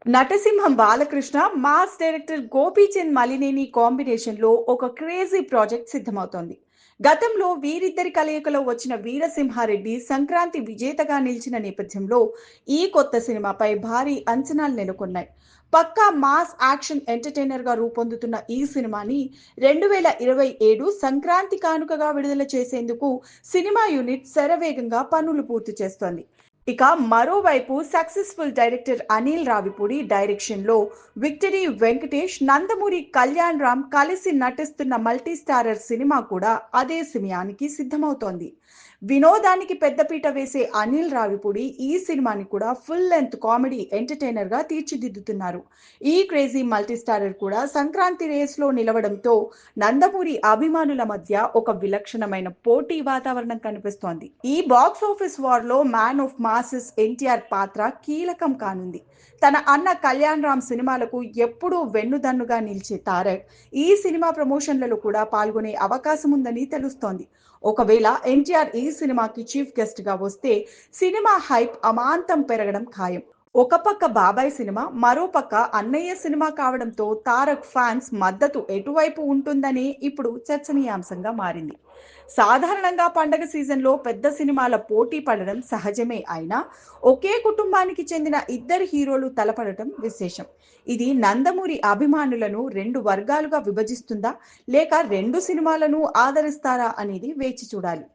నటసింహం Balakrishna, mass director Gopichand Malineni కాంబినేషన్‌లో ఒక crazy project సిద్ధమవుతోంది. గతంలో వీరిద్దరి కలయికలో వచ్చిన 'వీరసింహారెడ్డి' సంక్రాంతి విజేతగా నిలిచిన నేపథ్యంలో ఈ కొత్త సినిమాపై భారీ అంచనాలు నెలకొన్నాయి. పక్కా మాస్ యాక్షన్ ఎంటర్‌టైనర్‌గా రూపొందుతున్న ఈ సినిమాని 2027 సంక్రాంతి కానుకగా విడుదల చేసేందుకు సినిమా యూనిట్ శరవేగంగా పనులు పూర్తి చేస్తోంది. ఇక మరోవైపు సక్సెస్ఫుల్ డైరెక్టర్ అనిల్ రావిపూడి డైరెక్షన్‌లో విక్టరీ వెంకటేష్, నందమూరి కళ్యాణ్ రామ్ కలిసి నటిస్తున్న మల్టీ స్టారర్ సినిమా కూడా అదే సమయానికి సిద్ధమవుతోంది. వినోదానికి పెద్దపీట వేసే అనిల్ రావిపూడి ఈ సినిమాని కూడా ఫుల్ లెంగ్త్ కామెడీ ఎంటర్‌టైనర్‌గా తీర్చిదిద్దుతున్నారు. ఈ క్రేజీ మల్టీ స్టారర్ కూడా సంక్రాంతి రేస్‌లో నిలవడంతో నందమూరి అభిమానుల మధ్య ఒక విలక్షణమైన పోటీ వాతావరణం కనిపిస్తోంది. ఈ బాక్స్ ఆఫీస్ వార్‌లో మ్యాన్ ఆఫ్ మాసెస్ ఎన్టీఆర్ పాత్ర కీలకం కానుంది. తన అన్న కళ్యాణ్ రామ్ సినిమాలకు ఎప్పుడూ వెన్నుదన్నుగా నిలిచే తారక్ ఈ సినిమా ప్రమోషన్లలో కూడా పాల్గొనే అవకాశం ఉందని తెలుస్తోంది. ఒకవేళ ఎన్టీఆర్ ఈ సినిమాకి చీఫ్ గెస్ట్ గా వస్తే సినిమా హైప్ అమాంతం పెరగడం ఖాయం. ఒక పక్క బాబాయ్ సినిమా, మరో పక్క అన్నయ్య సినిమా కావడంతో తారక్ ఫ్యాన్స్ మద్దతు ఎటువైపు ఉంటుందని ఇప్పుడు చర్చనీయాంశంగా మారింది. సాధారణంగా పండగ సీజన్లో పెద్ద సినిమాల పోటీ పడడం సహజమే అయినా ఒకే కుటుంబానికి చెందిన ఇద్దరు హీరోలు తలపడటం విశేషం. ఇది నందమూరి అభిమానులను రెండు వర్గాలుగా విభజిస్తుందా, లేక రెండు సినిమాలను ఆదరిస్తారా అనేది వేచి చూడాలి.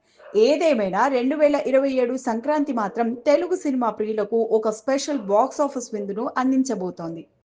ఏదేమైనా 2027 సంక్రాంతి మాత్రం తెలుగు సినిమా ప్రియులకు ఒక స్పెషల్ బాక్స్ ఆఫీస్ విందును అందించబోతోంది.